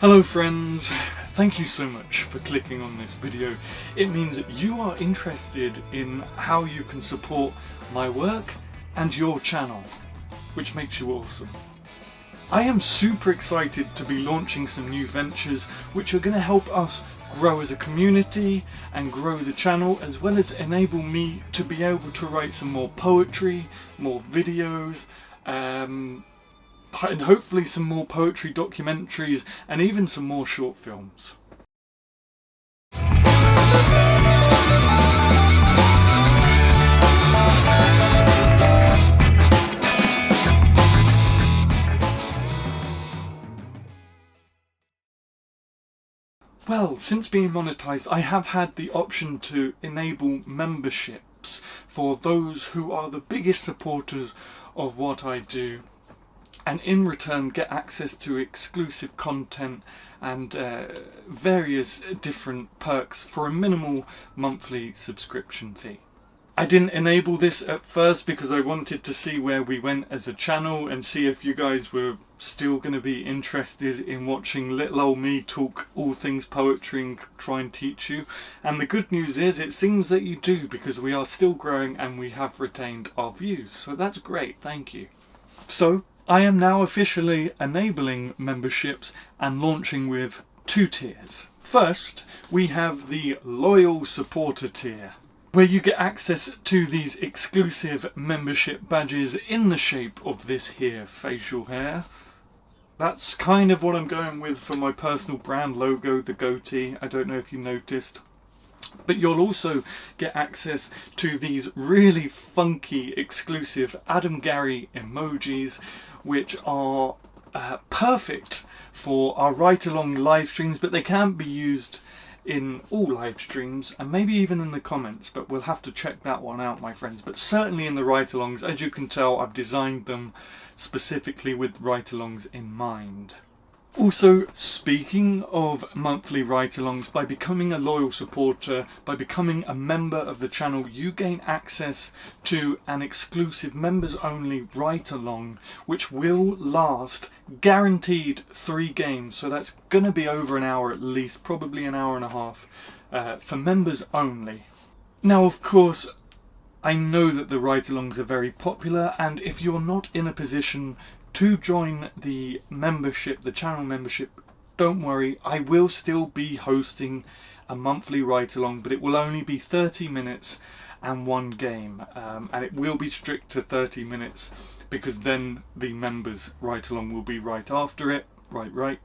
Hello friends, thank you so much for clicking on this video. It means that you are interested in how you can support my work and your channel, which makes you awesome. I am super excited to be launching some new ventures which are going to help us grow as a community and grow the channel, as well as enable me to be able to write some more poetry, more videos, and hopefully some more poetry documentaries and even some more short films. Well, since being monetized, I have had the option to enable memberships for those who are the biggest supporters of what I do, and in return get access to exclusive content and various different perks for a minimal monthly subscription fee. I didn't enable this at first because I wanted to see where we went as a channel and see if you guys were still going to be interested in watching little old me talk all things poetry and try and teach you. And the good news is it seems that you do, because we are still growing and we have retained our views. So that's great, thank you. So I am now officially enabling memberships and launching with 2 tiers. First, we have the Loyal Supporter tier, where you get access to these exclusive membership badges in the shape of this here facial hair. That's kind of what I'm going with for my personal brand logo, the goatee. I don't know if you noticed. But you'll also get access to these really funky exclusive Adam Gary emojis, which are perfect for our write-along live streams, but they can't be used in all live streams and maybe even in the comments, but we'll have to check that one out, my friends. But certainly in the write-alongs, as you can tell, I've designed them specifically with write-alongs in mind. Also, speaking of monthly write-alongs, by becoming a loyal supporter, by becoming a member of the channel, you gain access to an exclusive members-only write-along, which will last guaranteed 3 games. So that's going to be over an hour at least, probably an hour and a half, for members only. Now, of course, I know that the write-alongs are very popular, and if you're not in a position to join the membership, the channel membership, don't worry, I will still be hosting a monthly write-along, but it will only be 30 minutes and 1 game, and it will be strict to 30 minutes because then the members write-along will be right after it, right.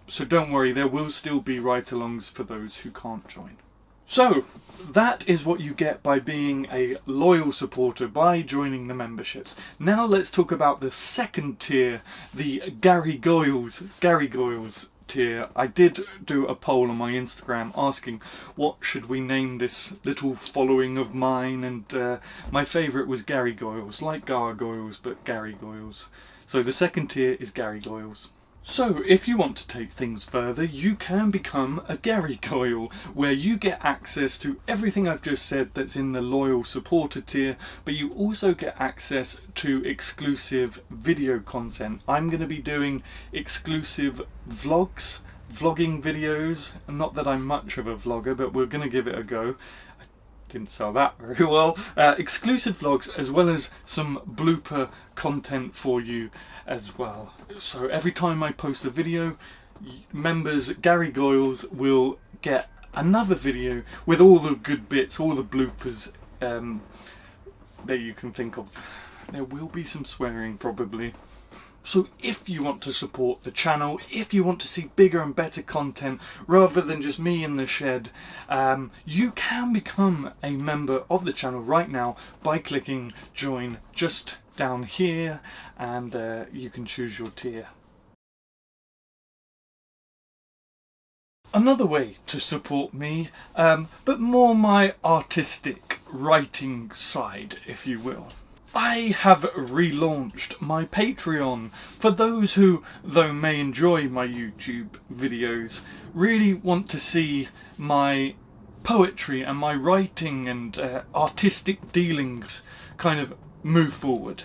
So don't worry, there will still be write-alongs for those who can't join. So that is what you get by being a loyal supporter, by joining the memberships. Now let's talk about the second tier, the Gary Goyles tier. I did do a poll on my Instagram asking what should we name this little following of mine, and my favourite was Gary Goyles, like gargoyles but Gary Goyles. So the second tier is Gary Goyles. So if you want to take things further, you can become a Gary Goyle, where you get access to everything I've just said that's in the loyal supporter tier, but you also get access to exclusive video content. I'm going to be doing exclusive vlogging videos. Not that I'm much of a vlogger, but we're going to give it a go. Didn't sell that very well. Exclusive vlogs, as well as some blooper content for you as well. So every time I post a video, members Gary Goyles will get another video with all the good bits, all the bloopers that you can think of. There will be some swearing probably. So if you want to support the channel, if you want to see bigger and better content rather than just me in the shed, you can become a member of the channel right now by clicking join just down here, and you can choose your tier. Another way to support me, but more my artistic writing side, if you will. I have relaunched my Patreon for those who, though may enjoy my YouTube videos, really want to see my poetry and my writing and artistic dealings kind of move forward.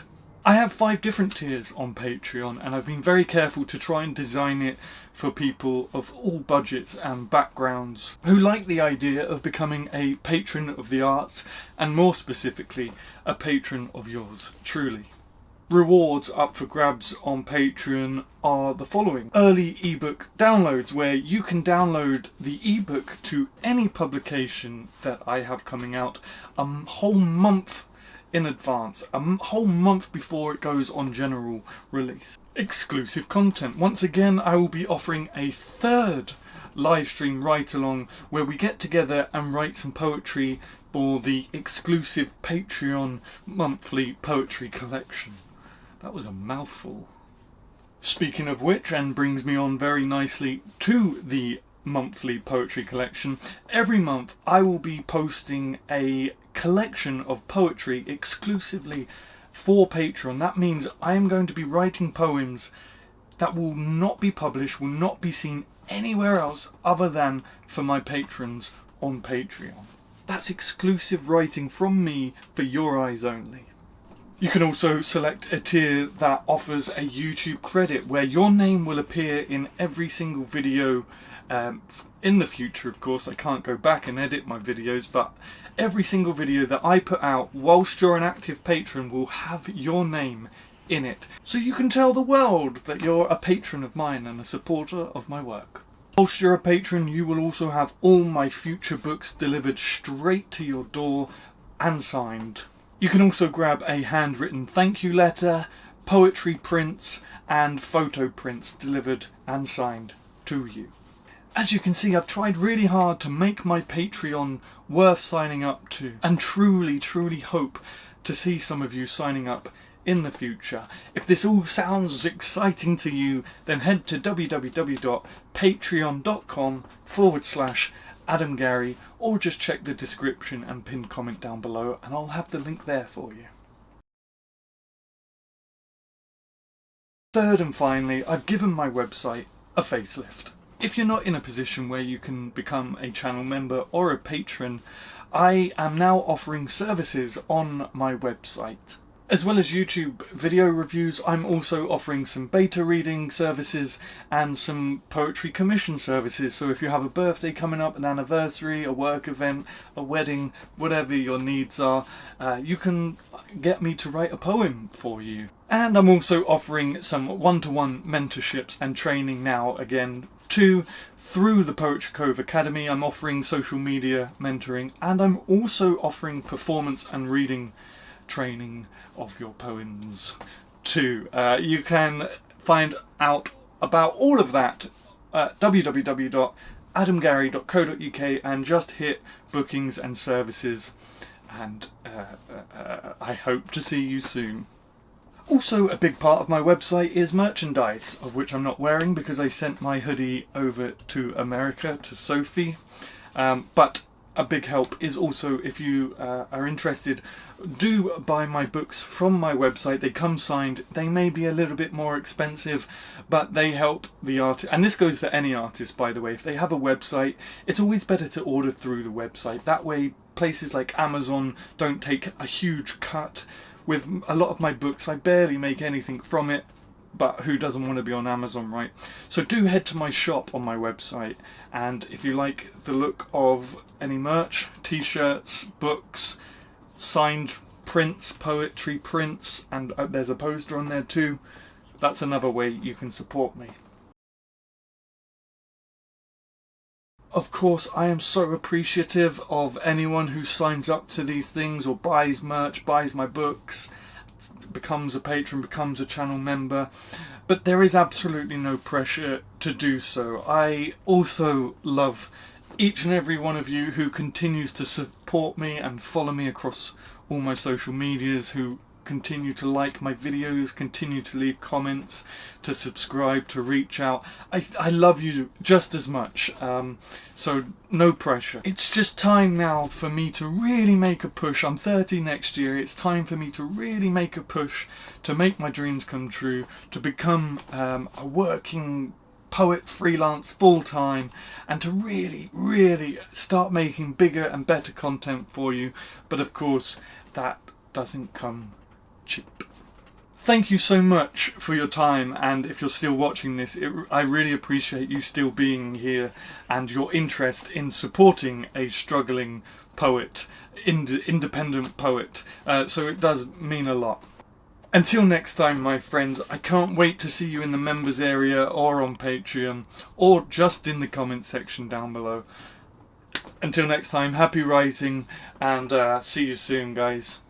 I have 5 different tiers on Patreon, and I've been very careful to try and design it for people of all budgets and backgrounds who like the idea of becoming a patron of the arts, and more specifically, a patron of yours truly. Rewards up for grabs on Patreon are the following. Early ebook downloads, where you can download the ebook to any publication that I have coming out a whole month in advance, a whole month before it goes on general release. Exclusive content. Once again, I will be offering a 3rd live stream write along where we get together and write some poetry for the exclusive Patreon monthly poetry collection. That was a mouthful. Speaking of which, and brings me on very nicely to the monthly poetry collection, every month I will be posting a collection of poetry exclusively for Patreon. That means I am going to be writing poems that will not be published, will not be seen anywhere else other than for my patrons on Patreon. That's exclusive writing from me for your eyes only. You can also select a tier that offers a YouTube credit where your name will appear in every single video in the future. Of course, I can't go back and edit my videos, but every single video that I put out whilst you're an active patron will have your name in it. So you can tell the world that you're a patron of mine and a supporter of my work. Whilst you're a patron, you will also have all my future books delivered straight to your door and signed. You can also grab a handwritten thank you letter, poetry prints and photo prints delivered and signed to you. As you can see, I've tried really hard to make my Patreon worth signing up to, and truly hope to see some of you signing up in the future. If this all sounds exciting to you, then head to www.patreon.com/Adam Gary, or just check the description and pinned comment down below and I'll have the link there for you. Third and finally, I've given my website a facelift. If you're not in a position where you can become a channel member or a patron, I am now offering services on my website. As well as YouTube video reviews, I'm also offering some beta reading services and some poetry commission services. So if you have a birthday coming up, an anniversary, a work event, a wedding, whatever your needs are, you can get me to write a poem for you. And I'm also offering some one-to-one mentorships and training now again through the Poetry Cove Academy. I'm offering social media mentoring, and I'm also offering performance and reading training of your poems too. You can find out about all of that at www.adamgary.co.uk and just hit bookings and services, and I hope to see you soon. Also, a big part of my website is merchandise, of which I'm not wearing because I sent my hoodie over to America to Sophie, but a big help is also, if you are interested, do buy my books from my website. They come signed. They may be a little bit more expensive, but they help the artist. And this goes for any artist, by the way. If they have a website, it's always better to order through the website. That way, places like Amazon don't take a huge cut. With a lot of my books, I barely make anything from it, but who doesn't want to be on Amazon, right? So do head to my shop on my website, and if you like the look of any merch, t-shirts, books, signed prints, poetry prints, and there's a poster on there too, that's another way you can support me. Of course, I am so appreciative of anyone who signs up to these things or buys merch, buys my books, becomes a patron, becomes a channel member, but there is absolutely no pressure to do so. I also love each and every one of you who continues to support me and follow me across all my social medias, who continue to like my videos, continue to leave comments, to subscribe, to reach out. I love you just as much, so no pressure. It's just time now for me to really make a push. I'm 30 next year. It's time for me to really make a push to make my dreams come true, to become a working poet, freelance, full-time, and to really start making bigger and better content for you. But of course, that doesn't come cheap. Thank you so much for your time, and if you're still watching this, I really appreciate you still being here and your interest in supporting a struggling poet, independent poet, so it does mean a lot. Until next time, my friends, I can't wait to see you in the members area or on Patreon or just in the comment section down below. Until next time, happy writing, and see you soon, guys.